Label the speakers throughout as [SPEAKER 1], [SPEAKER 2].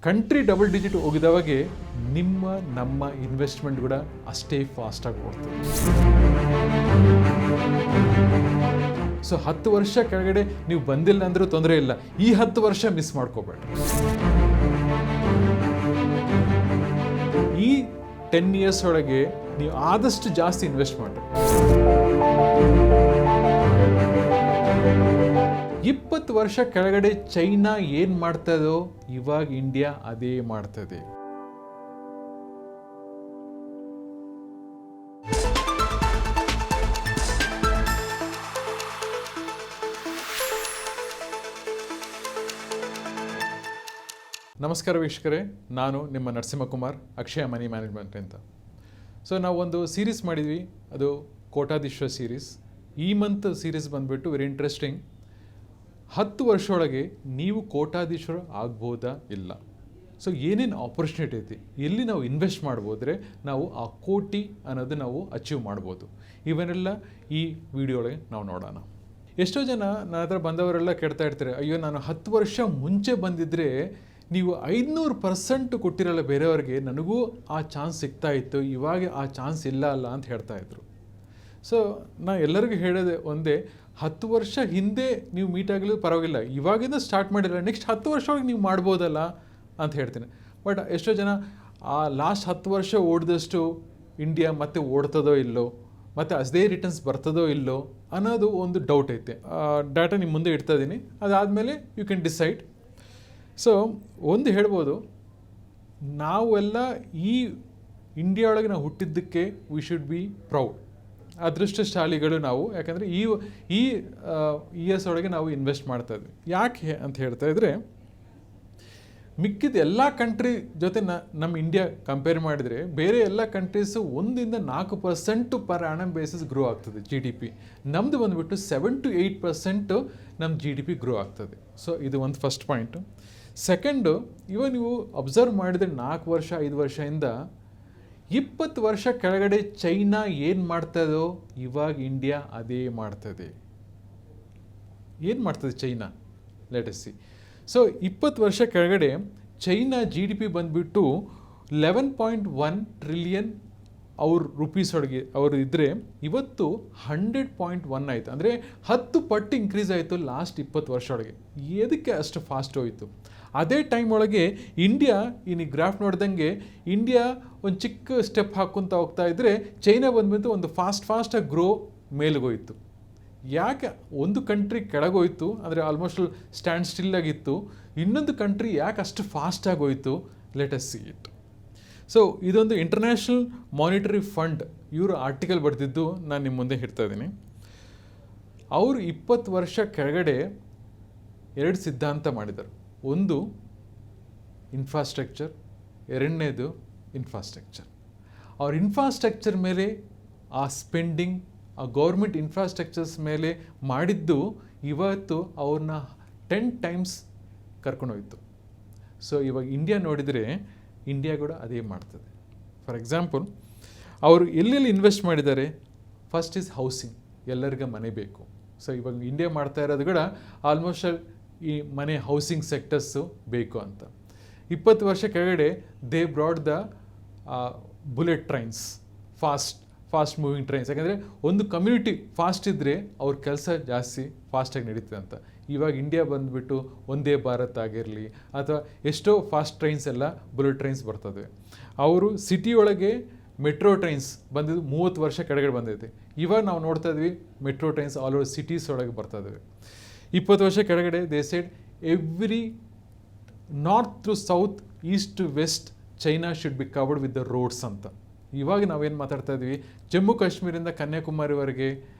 [SPEAKER 1] Country double digit ಹೋಗಿದವಾಗೆ ನಮ್ಮ investment ಕೂಡ ಅಷ್ಟೇ ಫಾಸ್ಟಾಗಿ ಓಡ್ತದೆ. ಸೊ 10 ವರ್ಷ ಕೆಳಗಡೆ ನೀವು ಬಂದಿಲ್ಲ ಅಂದರೂ ತೊಂದರೆ ಇಲ್ಲ, ಈ 10 ವರ್ಷ ಮಿಸ್ ಮಾಡ್ಕೋಬೇಡ್ರಿ. ಈ 10 ಇಯರ್ಸ್ ಒಳಗೆ ನೀವು ಆದಷ್ಟು ಜಾಸ್ತಿ ಇನ್ವೆಸ್ಟ್ ಮಾಡಿರಿ. 20 ವರ್ಷ ಕೆಳಗಡೆ ಚೈನಾ ಏನು ಮಾಡ್ತದೋ ಇವಾಗ ಇಂಡಿಯಾ ಅದೇ ಮಾಡ್ತದೆ. ನಮಸ್ಕಾರ ವೀಕ್ಷಕರೇ, ನಾನು ನಿಮ್ಮ ನರಸಿಂಹಕುಮಾರ್, ಅಕ್ಷಯ ಮನಿ ಮ್ಯಾನೇಜ್ಮೆಂಟ್ ಅಂತ. ಸೊ ನಾವು ಒಂದು ಸೀರೀಸ್ ಮಾಡಿದ್ವಿ, ಅದು ಕೋಟ್ಯಾಧೀಶ್ವರ ಸೀರೀಸ್. ಈ ಮಂತ್ ಸೀರೀಸ್ ಬಂದುಬಿಟ್ಟು ವೆರಿ ಇಂಟ್ರೆಸ್ಟಿಂಗ್. 10 ವರ್ಷ ಒಳಗೆ ನೀವು ಕೋಟ್ಯಾಧೀಶ್ವರ ಆಗ್ಬೋದಾ ಇಲ್ಲ. ಸೊ ಏನೇನು ಆಪರ್ಚುನಿಟಿ ಐತಿ, ಎಲ್ಲಿ ನಾವು ಇನ್ವೆಸ್ಟ್ ಮಾಡ್ಬೋದ್ರೆ ನಾವು ಆ ಕೋಟಿ ಅನ್ನೋದು ನಾವು ಅಚೀವ್ ಮಾಡ್ಬೋದು. ಇವನ್ನೆಲ್ಲ ಈ ವಿಡಿಯೋ ಒಳಗೆ ನಾವು ನೋಡೋಣ. ಎಷ್ಟೋ ಜನ ನನ್ನ ಹತ್ರ ಬಂದವರೆಲ್ಲ ಕೇಳ್ತಾ ಇರ್ತಾರೆ, ಅಯ್ಯೋ ನಾನು 10 ವರ್ಷ ಮುಂಚೆ ಬಂದಿದ್ದರೆ ನೀವು 500% ಕೊಟ್ಟಿರಲ್ಲ ಬೇರೆಯವ್ರಿಗೆ, ನನಗೂ ಆ ಚಾನ್ಸ್ ಸಿಗ್ತಾ ಇತ್ತು, ಇವಾಗ ಆ ಚಾನ್ಸ್ ಇಲ್ಲ ಅಲ್ಲ ಅಂತ ಹೇಳ್ತಾ ಇದ್ರು. ಸೊ ನಾ ಎಲ್ಲರಿಗೂ ಹೇಳೋದೆ ಒಂದೇ, 10 ವರ್ಷ ಹಿಂದೆ ನೀವು ಮೀಟ್ ಆಗಲಿ ಪರವಾಗಿಲ್ಲ, ಇವಾಗಿಂದ ಸ್ಟಾರ್ಟ್ ಮಾಡಿಲ್ಲ, ನೆಕ್ಸ್ಟ್ 10 ವರ್ಷ ಒಳಗೆ ನೀವು ಮಾಡ್ಬೋದಲ್ಲ ಅಂತ ಹೇಳ್ತೀನಿ. ಬಟ್ ಎಷ್ಟೋ ಜನ ಆ ಲಾಸ್ಟ್ 10 ವರ್ಷ ಓಡಿದಷ್ಟು ಇಂಡಿಯಾ ಮತ್ತೆ ಓಡ್ತದೋ ಇಲ್ಲೋ, ಮತ್ತು ಅದೇ ರಿಟರ್ನ್ಸ್ ಬರ್ತದೋ ಇಲ್ಲೋ ಅನ್ನೋದು ಒಂದು ಡೌಟ್ ಐತೆ. ಡಾಟಾ ನಿಮ್ಮ ಮುಂದೆ ಇಡ್ತಾ ಇದ್ದೀನಿ, ಅದಾದಮೇಲೆ ಯು ಕ್ಯಾನ್ ಡಿಸೈಡ್. ಸೊ ಒಂದು ಹೇಳ್ಬೋದು, ನಾವೆಲ್ಲ ಈ ಇಂಡಿಯಾ ಒಳಗೆ ನಾವು ಹುಟ್ಟಿದ್ದಕ್ಕೆ ವಿ ಶುಡ್ ಬಿ ಪ್ರೌಡ್, ಅದೃಷ್ಟಶಾಲಿಗಳು ನಾವು. ಯಾಕಂದರೆ ಈ ಇಯರ್ಸ್ ಒಳಗೆ ನಾವು ಇನ್ವೆಸ್ಟ್ ಮಾಡ್ತಾ ಇದ್ವಿ. ಯಾಕೆ ಅಂತ ಹೇಳ್ತಾ ಇದ್ದರೆ, ಮಿಕ್ಕಿದ ಎಲ್ಲ ಕಂಟ್ರಿ ಜೊತೆ ನಮ್ಮ ಇಂಡಿಯಾ ಕಂಪೇರ್ ಮಾಡಿದರೆ ಬೇರೆ ಎಲ್ಲ countries 1-4% per annum basis grow ಆಗ್ತದೆ ಜಿ ಡಿ ಪಿ. ನಮ್ಮದು ಬಂದುಬಿಟ್ಟು 7 to 8% ನಮ್ಮ ಜಿ ಡಿ ಪಿ ಗ್ರೋ ಆಗ್ತದೆ. ಸೊ ಇದು ಒಂದು ಫಸ್ಟ್ ಪಾಯಿಂಟು. ಸೆಕೆಂಡು, ಇವಾಗ ನೀವು ಅಬ್ಸರ್ವ್ ಮಾಡಿದರೆ 4 ವರ್ಷ 5 ವರ್ಷದಿಂದ 20 ವರ್ಷ ಕೆಳಗಡೆ ಚೈನಾ ಏನು ಮಾಡ್ತದೋ ಇವಾಗ ಇಂಡಿಯಾ ಅದೇ ಮಾಡ್ತದೆ. ಏನು ಮಾಡ್ತದೆ China? Let us see. So 20 ವರ್ಷ ಕೆಳಗಡೆ ಚೈನಾ ಜಿ ಡಿ ಪಿ ಬಂದುಬಿಟ್ಟು 11.1 ಟ್ರಿಲಿಯನ್ ಅವ್ರ ರುಪೀಸ್ ಒಳಗೆ ಅವರು ಇದ್ದರೆ, ಇವತ್ತು 100.1 ಆಯಿತು. ಅಂದರೆ 10 ಪಟ್ಟು ಇನ್ಕ್ರೀಸ್ ಆಯಿತು ಲಾಸ್ಟ್ 20 ವರ್ಷ ಒಳಗೆ. ಎದಕ್ಕೆ ಅಷ್ಟು ಫಾಸ್ಟ್ ಹೋಯಿತು? ಅದೇ ಟೈಮ್ ಒಳಗೆ ಇಂಡಿಯಾ, ಇನ್ನು ಗ್ರಾಫ್ ನೋಡ್ದಂಗೆ ಇಂಡಿಯಾ ಒಂದು ಚಿಕ್ಕ ಸ್ಟೆಪ್ ಹಾಕ್ಕೊತ ಹೋಗ್ತಾ ಇದ್ದರೆ ಚೈನಾ ಬಂದ್ಬಿಟ್ಟು ಒಂದು ಫಾಸ್ಟಾಗಿ ಗ್ರೋ ಮೇಲ್ಗೋಯ್ತು. ಯಾಕೆ ಒಂದು ಕಂಟ್ರಿ ಕೆಳಗೋಯ್ತು ಅಂದರೆ ಆಲ್ಮೋಸ್ಟ್ ಸ್ಟ್ಯಾಂಡ್ ಸ್ಟಿಲ್ ಆಗಿತ್ತು, ಇನ್ನೊಂದು ಕಂಟ್ರಿ ಯಾಕೆ ಅಷ್ಟು ಫಾಸ್ಟಾಗಿ ಹೋಯಿತು? Let us see it. So ಇದೊಂದು ಇಂಟರ್ನ್ಯಾಷನಲ್ ಮಾನಿಟರಿ ಫಂಡ್ ಇವರು ಆರ್ಟಿಕಲ್ ಬರೆದಿದ್ದು ನಾನು ನಿಮ್ಮ ಮುಂದೆ ಇಡ್ತಾ ಇದ್ದೀನಿ. ಅವರು 20 ವರ್ಷ ಕೆಳಗಡೆ 2 ಸಿದ್ಧಾಂತ ಮಾಡಿದರು. ಒಂದು ಇನ್ಫ್ರಾಸ್ಟ್ರಕ್ಚರ್, ಎರಡನೇದು ಇನ್ಫ್ರಾಸ್ಟ್ರಕ್ಚರ್. ಅವ್ರ ಇನ್ಫ್ರಾಸ್ಟ್ರಕ್ಚರ್ ಮೇಲೆ ಆ ಸ್ಪೆಂಡಿಂಗ್, ಆ ಗೌರ್ಮೆಂಟ್ ಇನ್ಫ್ರಾಸ್ಟ್ರಕ್ಚರ್ಸ್ ಮೇಲೆ ಮಾಡಿದ್ದು ಇವತ್ತು ಅವ್ರನ್ನ 10 ಟೈಮ್ಸ್ ಕರ್ಕೊಂಡೋಯ್ತು. ಸೊ ಇವಾಗ ಇಂಡಿಯಾ ನೋಡಿದರೆ ಇಂಡಿಯಾ ಕೂಡ ಅದೇ ಮಾಡ್ತದೆ. ಫಾರ್ ಎಕ್ಸಾಂಪಲ್, ಅವರು ಎಲ್ಲೆಲ್ಲಿ ಇನ್ವೆಸ್ಟ್ ಮಾಡಿದ್ದಾರೆ? ಫಸ್ಟ್ ಈಸ್ ಹೌಸಿಂಗ್, ಎಲ್ಲರಿಗೂ ಮನೆ ಬೇಕು. ಸೊ ಇವಾಗ ಇಂಡಿಯಾ ಮಾಡ್ತಾ ಇರೋದು ಕೂಡ ಆಲ್ಮೋಸ್ಟ್ ಈ ಮನೆ ಹೌಸಿಂಗ್ ಸೆಕ್ಟರ್ಸು ಬೇಕು ಅಂತ. 20 ವರ್ಷ ಕೆಳಗಡೆ they brought the bullet trains, fast moving trains. ಯಾಕಂದರೆ ಒಂದು ಕಮ್ಯುನಿಟಿ ಫಾಸ್ಟ್ ಇದ್ದರೆ ಅವ್ರ ಕೆಲಸ ಜಾಸ್ತಿ ಫಾಸ್ಟಾಗಿ ನಡೀತದೆ ಅಂತ. ಇವಾಗ ಇಂಡಿಯಾ ಬಂದುಬಿಟ್ಟು ಒಂದೇ ಭಾರತ್ ಆಗಿರಲಿ ಅಥವಾ ಎಷ್ಟೋ ಫಾಸ್ಟ್ ಟ್ರೈನ್ಸ್ ಎಲ್ಲ ಬುಲೆಟ್ ಟ್ರೈನ್ಸ್ ಬರ್ತದೆ. ಅವರು ಸಿಟಿ ಒಳಗೆ ಮೆಟ್ರೋ ಟ್ರೈನ್ಸ್ ಬಂದಿದ್ದು 30 ವರ್ಷ ಕೆಳಗಡೆ ಬಂದೈತೆ. ಇವಾಗ ನಾವು ನೋಡ್ತಾ ಇದ್ವಿ metro trains all over cities ಒಳಗೆ ಬರ್ತಾ ಇದ್ದಾವೆ. 20 ವರ್ಷ ಕೆಳಗಡೆ they said every north to south, east to west China should be covered with the roads ಅಂತ. ಇವಾಗ ನಾವೇನು ಮಾತಾಡ್ತಾ ಇದ್ವಿ, ಜಮ್ಮು ಕಾಶ್ಮೀರಿಂದ ಕನ್ಯಾಕುಮಾರಿವರೆಗೆ,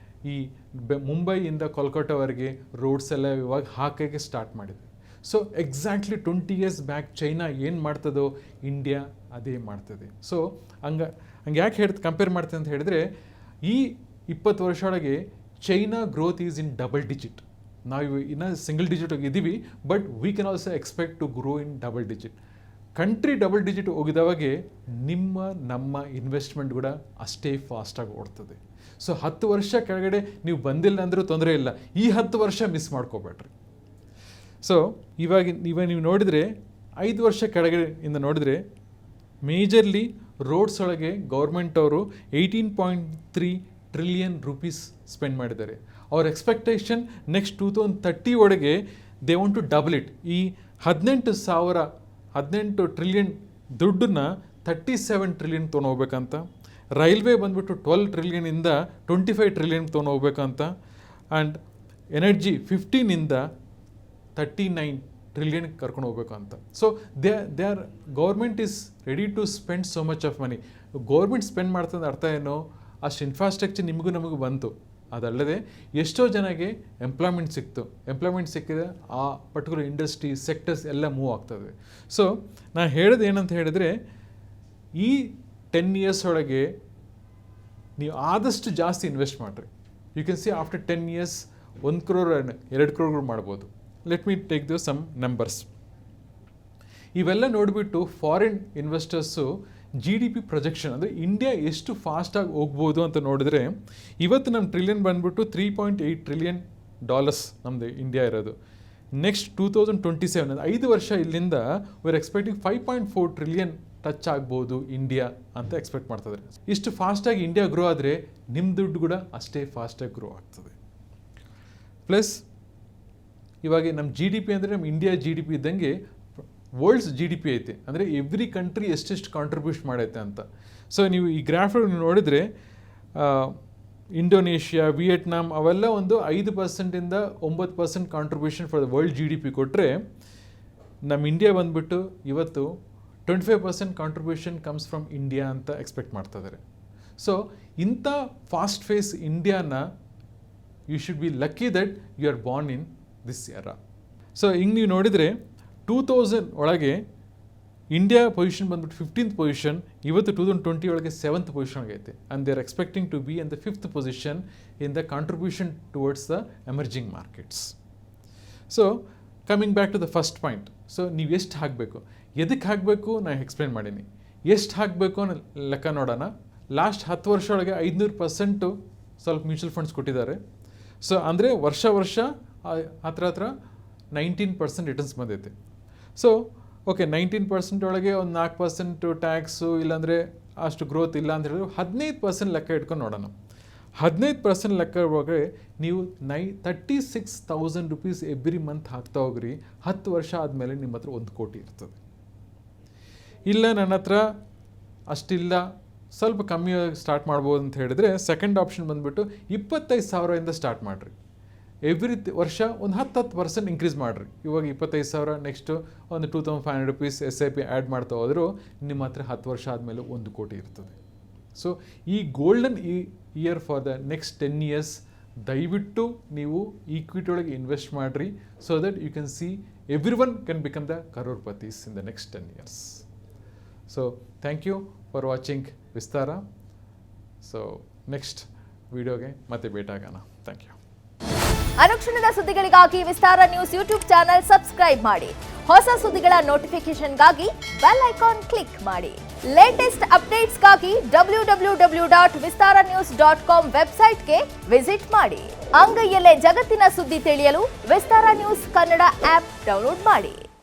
[SPEAKER 1] ಈ ಮುಂಬೈಯಿಂದ ಕೋಲ್ಕತ್ತಾವರೆಗೆ ರೋಡ್ಸ್ ಎಲ್ಲ ಇವಾಗ ಹಾಕೋಕ್ಕೆ ಸ್ಟಾರ್ಟ್ ಮಾಡಿದ್ವಿ. So exactly 20 years back China ಏನು ಮಾಡ್ತದೋ ಇಂಡಿಯಾ ಅದೇ ಮಾಡ್ತದೆ. ಸೊ ಹಂಗೆ ಯಾಕೆ ಕಂಪೇರ್ ಮಾಡ್ತೀನಿ ಅಂತ ಹೇಳಿದ್ರೆ, ಈ 20 ವರ್ಷ ಒಳಗೆ China growth is in double digit. ನಾವು ಇನ್ನೂ ಸಿಂಗಲ್ ಡಿಜಿಟ್ ಇದ್ದೀವಿ, but we can also expect to grow in double digit. Country double digit ಹೋಗಿದವಾಗೆ ನಮ್ಮ ಇನ್ವೆಸ್ಟ್ಮೆಂಟ್ ಕೂಡ ಅಷ್ಟೇ ಫಾಸ್ಟಾಗಿ ಓಡ್ತದೆ. ಸೊ 10 ವರ್ಷ ಕೆಳಗಡೆ ನೀವು ಬಂದಿಲ್ಲ ಅಂದರೂ ತೊಂದರೆ ಇಲ್ಲ, ಈ 10 ವರ್ಷ ಮಿಸ್ ಮಾಡ್ಕೋಬೇಡ್ರಿ. ಸೊ ಇವಾಗ ನೀವು ನೋಡಿದರೆ 5 ವರ್ಷ ಕೆಳಗೆ ಇಂದ ನೋಡಿದರೆ ಮೇಜರ್ಲಿ ರೋಡ್ಸ್ ಒಳಗೆ ಗೌರ್ಮೆಂಟ್ ಅವರು 18.3 ಟ್ರಿಲಿಯನ್ ರುಪೀಸ್ ಸ್ಪೆಂಡ್ ಮಾಡಿದ್ದಾರೆ. ಅವ್ರ ಎಕ್ಸ್ಪೆಕ್ಟೇಷನ್ ನೆಕ್ಸ್ಟ್ 2030 ಒಳಗೆ they want to double it. ಈ 18 ಟ್ರಿಲಿಯನ್ ದುಡ್ಡನ್ನ 37 ಟ್ರಿಲಿಯನ್ ತೊಗೊಂಡೋಗ್ಬೇಕಂತ. ರೈಲ್ವೆ ಬಂದ್ಬಿಟ್ಟು 12 ಟ್ರಿಲಿಯನಿಂದ 25 ಟ್ರಿಲಿಯನ್ ತೊಗೊಂಡೋಗ್ಬೇಕಂತ. ಆ್ಯಂಡ್ ಎನರ್ಜಿ 15ಇಂದ 39 ಟ್ರಿಲಿಯನ್ ಕರ್ಕೊಂಡು ಹೋಗ್ಬೇಕು ಅಂತ. So they are government is ready to spend so much of money. Government spend ಮಾಡ್ತಂದು ಅರ್ಥ ಏನು, ಅಷ್ಟು ಇನ್ಫ್ರಾಸ್ಟ್ರಕ್ಚರ್ ನಮಗೂ ಬಂತು. ಅದಲ್ಲದೆ ಎಷ್ಟೋ ಜನಕ್ಕೆ ಎಂಪ್ಲಾಯ್ಮೆಂಟ್ ಸಿಕ್ಕಿದೆ, ಆ ಪರ್ಟಿಕ್ಯುಲರ್ ಇಂಡಸ್ಟ್ರಿ ಸೆಕ್ಟರ್ಸ್ ಎಲ್ಲ ಮೂವ್ ಆಗ್ತದೆ. ಸೊ ನಾನು ಹೇಳೋದು ಏನಂತ ಹೇಳಿದರೆ, ಈ 10 ಇಯರ್ಸ್ ಒಳಗೆ ನೀವು ಆದಷ್ಟು ಜಾಸ್ತಿ ಇನ್ವೆಸ್ಟ್ ಮಾಡಿರಿ. You can see after 10 years 1 crore 2 crore ಮಾಡ್ಬೋದು. Let me take the some numbers. ಇವೆಲ್ಲ ನೋಡಿಬಿಟ್ಟು ಫಾರಿನ್ ಇನ್ವೆಸ್ಟರ್ಸು GDP ಪ್ರೊಜೆಕ್ಷನ್ ಅಂದರೆ ಇಂಡಿಯಾ ಎಷ್ಟು ಫಾಸ್ಟಾಗಿ ಹೋಗ್ಬೋದು ಅಂತ ನೋಡಿದ್ರೆ, ಇವತ್ತು ನಮ್ಮ ಟ್ರಿಲಿಯನ್ ಬಂದ್ಬಿಟ್ಟು $3.8 ಟ್ರಿಲಿಯನ್ ನಮ್ಮದು ಇಂಡಿಯಾ ಇರೋದು. ನೆಕ್ಸ್ಟ್ 2027 5 ವರ್ಷ ಇಲ್ಲಿಂದ we are expecting 5.4 trillion touch ಆಗ್ಬೋದು ಇಂಡಿಯಾ ಅಂತ ಎಕ್ಸ್ಪೆಕ್ಟ್ ಮಾಡ್ತಿದ್ದಾರೆ. ಇಷ್ಟು ಫಾಸ್ಟಾಗಿ ಇಂಡಿಯಾ ಗ್ರೋ ಆದರೆ ನಿಮ್ಮ ದುಡ್ಡು ಕೂಡ ಅಷ್ಟೇ ಫಾಸ್ಟಾಗಿ ಗ್ರೋ ಆಗ್ತದೆ. ಪ್ಲಸ್ ಇವಾಗ ನಮ್ಮ GDP ಅಂದರೆ ನಮ್ಮ ಇಂಡಿಯಾ GDP ಇದ್ದಂಗೆ ವರ್ಲ್ಡ್ಸ್ GDP ಐತೆ. ಅಂದರೆ ಎವ್ರಿ ಕಂಟ್ರಿ ಎಷ್ಟೆಷ್ಟು ಕಾಂಟ್ರಿಬ್ಯೂಟ್ ಮಾಡೈತೆ ಅಂತ. ಸೊ ನೀವು ಈ ಗ್ರಾಫ್ ನೋಡಿದರೆ ಇಂಡೋನೇಷ್ಯಾ, ವಿಯೆಟ್ನಾಂ ಅವೆಲ್ಲ ಒಂದು 5%ಇಂದ 9% contribution for the world GDP ಕೊಟ್ಟರೆ, ನಮ್ಮ ಇಂಡಿಯಾ ಬಂದುಬಿಟ್ಟು ಇವತ್ತು 25% ಕಾಂಟ್ರಿಬ್ಯೂಷನ್ ಕಮ್ಸ್ ಫ್ರಮ್ ಇಂಡಿಯಾ ಅಂತ ಎಕ್ಸ್ಪೆಕ್ಟ್ ಮಾಡ್ತಿದ್ದಾರೆ. ಸೊ ಇಂಥ ಫಾಸ್ಟ್ ಫೇಸ್ ಇಂಡಿಯಾನ you should be lucky that you are born in this era. So ಹಿಂಗೆ ನೀವು ನೋಡಿದರೆ 2000 ಒಳಗೆ ಇಂಡಿಯಾ ಪೊಸಿಷನ್ ಬಂದ್ಬಿಟ್ಟು 15th ಪೊಸಿಷನ್, ಇವತ್ತು 2020 ಒಳಗೆ 7th ಪೊಸಿಷನ್ ಆಗೈತೆ. And they are expecting to be in the 5th position in the contribution towards the emerging markets. So coming back to the first point. So ನೀವು ಎಷ್ಟು ಹಾಕಬೇಕು, ಎದಕ್ಕೆ ಹಾಕಬೇಕು ನಾನು ಎಕ್ಸ್ಪ್ಲೇನ್ ಮಾಡೀನಿ. ಎಷ್ಟು ಹಾಕಬೇಕು ಅನ್ನೋ ಲೆಕ್ಕ ನೋಡೋಣ. ಲಾಸ್ಟ್ 10 ವರ್ಷ ಒಳಗೆ 500% ಸ್ವಲ್ಪ ಮ್ಯೂಚುವಲ್ ಫಂಡ್ಸ್ ಕೊಟ್ಟಿದ್ದಾರೆ. ಸೊ ಅಂದರೆ ವರ್ಷ ಹತ್ರ 19% ರಿಟರ್ನ್ಸ್ ಬಂದೈತೆ. ಸೊ ಓಕೆ, 19% ಒಳಗೆ ಒಂದು 4% ಟ್ಯಾಕ್ಸು, ಇಲ್ಲಾಂದರೆ ಅಷ್ಟು ಗ್ರೋತ್ ಇಲ್ಲ ಅಂತ ಹೇಳಿದ್ರೆ 15% ಲೆಕ್ಕ ಇಟ್ಕೊಂಡು ನೋಡೋಣ. 15% ಲೆಕ್ಕ ಒಳಗೆ ನೀವು 36,000 ರುಪೀಸ್ ಎವ್ರಿ ಮಂತ್ ಹಾಕ್ತಾ ಹೋಗ್ರಿ. 10 ವರ್ಷ ಆದಮೇಲೆ ನಿಮ್ಮ ಹತ್ರ 1 ಕೋಟಿ ಇರ್ತದೆ. ಇಲ್ಲ ನನ್ನ ಹತ್ರ ಅಷ್ಟಿಲ್ಲ, ಸ್ವಲ್ಪ ಕಮ್ಮಿ ಸ್ಟಾರ್ಟ್ ಮಾಡ್ಬೋದು ಅಂತ ಹೇಳಿದರೆ, ಸೆಕೆಂಡ್ ಆಪ್ಷನ್ ಬಂದುಬಿಟ್ಟು 25,000ಇಂದ ಸ್ಟಾರ್ಟ್ ಮಾಡಿರಿ. ಎವ್ರಿ ವರ್ಷ ಒಂದು 10% ಇನ್ಕ್ರೀಸ್ ಮಾಡಿರಿ. ಇವಾಗ 25,000, ನೆಕ್ಸ್ಟು ಒಂದು 2,500 ರುಪೀಸ್ SIP ಆ್ಯಡ್ ಮಾಡ್ತಾ ಹೋದರೂ ನಿಮ್ಮ ಹತ್ರ 10 ವರ್ಷ ಆದಮೇಲೆ 1 ಕೋಟಿ ಇರ್ತದೆ. ಸೊ ಈ golden year for the next 10 years ದಯವಿಟ್ಟು ನೀವು ಈಕ್ವಿಟಿ ಒಳಗೆ ಇನ್ವೆಸ್ಟ್ ಮಾಡಿರಿ. So that you can see every one can become the crorepatis in the next 10 years. So thank you for watching Vistara. So next ವಿಡಿಯೋಗೆ ಮತ್ತೆ ಭೇಟಿಯಾಗೋಣ. Thank you.
[SPEAKER 2] ಅನುಕ್ಷಣದ ಸುದ್ದಿಗಳಿಗಾಗಿ Vistara news YouTube channel subscribe ಮಾಡಿ. ಹೊಸ ಸುದ್ದಿಗಳ ನೋಟಿಫಿಕೇಶನ್ಗಾಗಿ ಬೆಲ್ ಐಕಾನ್ ಕ್ಲಿಕ್ ಮಾಡಿ. ಲೇಟೆಸ್ಟ್ ಅಪ್ಡೇಟ್ಸ್ಗಾಗಿ www.vistaranews.com ವೆಬ್ಸೈಟ್ಗೆ ವಿಸಿಟ್ ಮಾಡಿ. ಅಂಗೈಯಲ್ಲೇ ಜಗತ್ತಿನ ಸುದ್ದಿ ತಿಳಿಯಲು ವಿಸ್ತಾರ ನ್ಯೂಸ್ ಕನ್ನಡ ಆಪ್ ಡೌನ್ಲೋಡ್ ಮಾಡಿ.